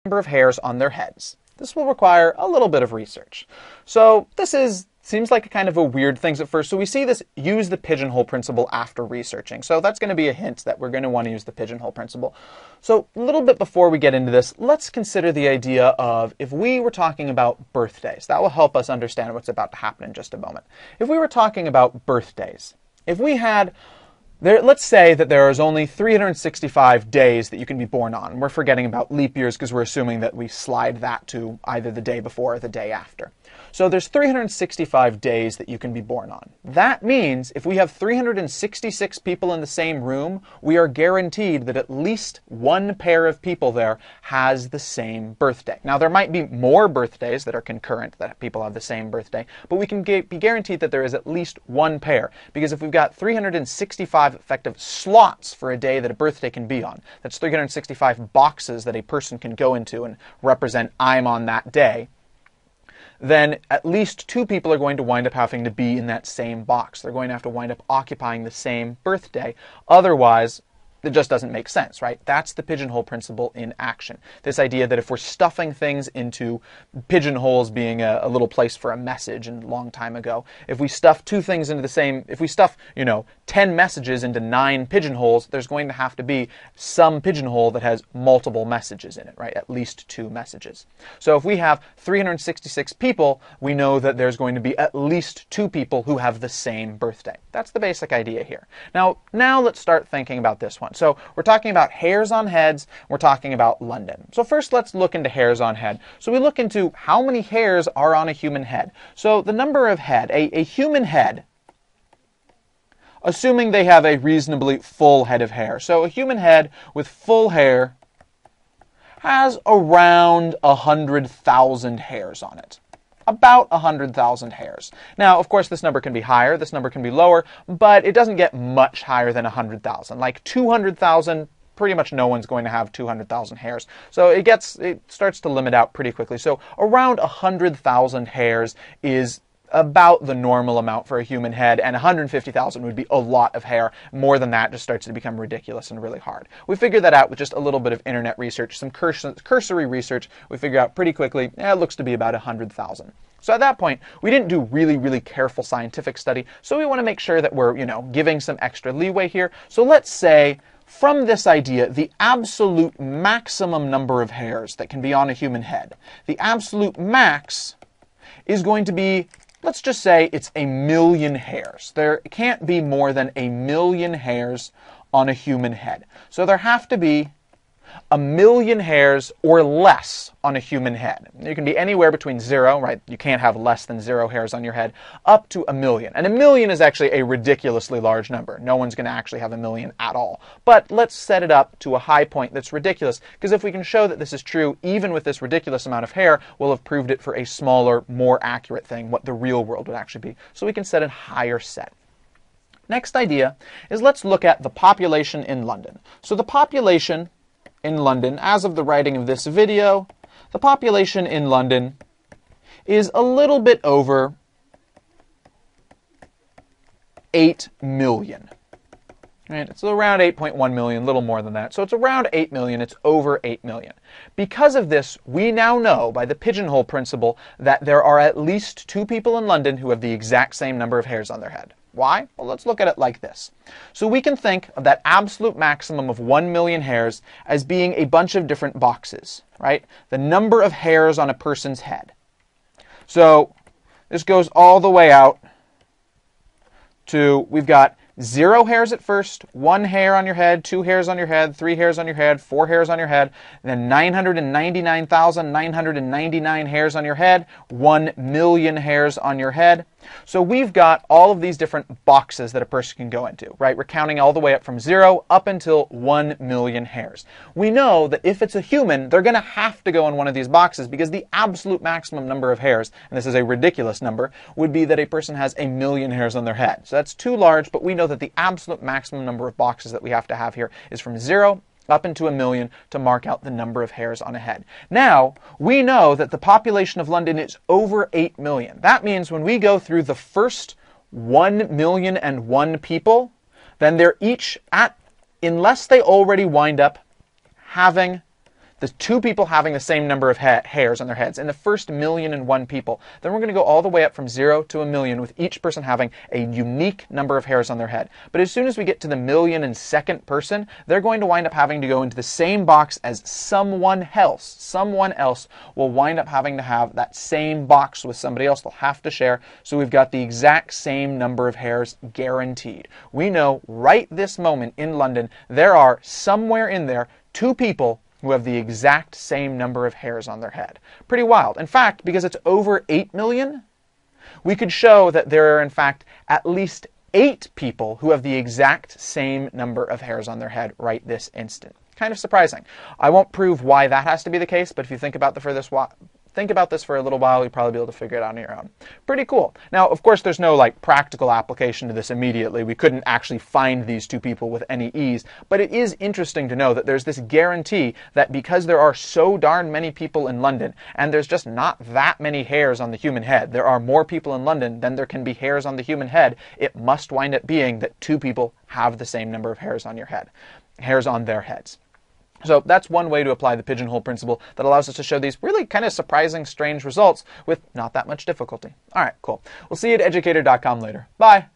number of hairs on their heads. This will require a little bit of research. So seems like a kind of a weird thing at first. So we see this use the pigeonhole principle after researching. So that's going to be a hint that we're going to want to use the pigeonhole principle. So a little bit before we get into this, let's consider the idea of if we were talking about birthdays. That will help us understand what's about to happen in just a moment. If we were talking about birthdays, if we had let's say that there is only 365 days that you can be born on. We're forgetting about leap years because we're assuming that we slide that to either the day before or the day after. So there's 365 days that you can be born on. That means if we have 366 people in the same room, we are guaranteed that at least one pair of people there has the same birthday. Now there might be more birthdays that are concurrent, that people have the same birthday, but we can be guaranteed that there is at least one pair, because if we've got 365 effective slots for a day that a birthday can be on, that's 365 boxes that a person can go into and represent I'm on that day, then at least two people are going to wind up having to be in that same box. They're going to have to wind up occupying the same birthday. Otherwise, it just doesn't make sense, right? That's the pigeonhole principle in action. This idea that if we're stuffing things into pigeonholes being a little place for a message a long time ago, if we stuff two things into the same, if we stuff, 10 messages into 9 pigeonholes, there's going to have to be some pigeonhole that has multiple messages in it, right? At least 2 messages. So if we have 366 people, we know that there's going to be at least 2 people who have the same birthday. That's the basic idea here. Now let's start thinking about this one. So we're talking about hairs on heads. We're talking about London. So first, let's look into hairs on head. So we look into how many hairs are on a human head. So the number of head, a human head, assuming they have a reasonably full head of hair. So a human head with full hair has around 100,000 hairs on it. About 100,000 hairs. Now, of course, this number can be higher, this number can be lower, but it doesn't get much higher than 100,000. Like 200,000, pretty much no one's going to have 200,000 hairs. So it starts to limit out pretty quickly. So around 100,000 hairs is about the normal amount for a human head, and 150,000 would be a lot of hair. More than that just starts to become ridiculous and really hard. We figured that out with just a little bit of internet research, some cursory research. We figured out pretty quickly, it looks to be about 100,000. So at that point, we didn't do really, really careful scientific study, so we want to make sure that we're, giving some extra leeway here. So let's say, from this idea, the absolute maximum number of hairs that can be on a human head, the absolute max is going to be, let's just say it's 1,000,000 hairs. There can't be more than 1,000,000 hairs on a human head. So there have to be 1,000,000 hairs or less on a human head. You can be anywhere between 0, right? You can't have less than 0 hairs on your head, up to 1,000,000. And 1,000,000 is actually a ridiculously large number. No one's going to actually have 1,000,000 at all. But let's set it up to a high point that's ridiculous, because if we can show that this is true, even with this ridiculous amount of hair, we'll have proved it for a smaller, more accurate thing, what the real world would actually be. So we can set a higher set. Next idea is let's look at the population in London. So the population in London, as of the writing of this video, the population in London is a little bit over 8 million. Right? It's around 8.1 million, a little more than that. So it's around 8 million. It's over 8 million. Because of this, we now know by the pigeonhole principle that there are at least 2 people in London who have the exact same number of hairs on their head. Why? Well, let's look at it like this. So we can think of that absolute maximum of 1,000,000 hairs as being a bunch of different boxes, right? The number of hairs on a person's head. So this goes all the way out to, we've got 0 hairs at first, 1 hair on your head, 2 hairs on your head, 3 hairs on your head, 4 hairs on your head, then 999,999 hairs on your head, 1,000,000 hairs on your head. So we've got all of these different boxes that a person can go into, right? We're counting all the way up from 0 up until 1,000,000 hairs. We know that if it's a human, they're going to have to go in one of these boxes, because the absolute maximum number of hairs, and this is a ridiculous number, would be that a person has 1,000,000 hairs on their head. So that's too large, but we know that the absolute maximum number of boxes that we have to have here is from 0 up into 1,000,000 to mark out the number of hairs on a head. Now, we know that the population of London is over 8 million. That means when we go through the first 1,000,001 people, then they're each at, unless they already wind up having the two people having the same number of hairs on their heads in the first 1,000,001 people, then we're going to go all the way up from 0 to 1,000,000 with each person having a unique number of hairs on their head. But as soon as we get to the 1,000,002nd person, they're going to wind up having to go into the same box as someone else. Someone else will wind up having to have that same box with somebody else. They'll have to share. So we've got the exact same number of hairs guaranteed. We know right this moment in London, there are somewhere in there two people who have the exact same number of hairs on their head. Pretty wild. In fact, because it's over 8 million, we could show that there are in fact at least 8 people who have the exact same number of hairs on their head right this instant. Kind of surprising. I won't prove why that has to be the case, but if you think about this for a little while, you'll probably be able to figure it out on your own. Pretty cool. Now, of course, there's no like practical application to this immediately. We couldn't actually find these two people with any ease, but it is interesting to know that there's this guarantee that because there are so darn many people in London, and there's just not that many hairs on the human head, there are more people in London than there can be hairs on the human head, it must wind up being that two people have the same number of hairs on your head, hairs on their heads. So that's one way to apply the pigeonhole principle that allows us to show these really kind of surprising, strange results with not that much difficulty. All right, cool. We'll see you at Educator.com later. Bye.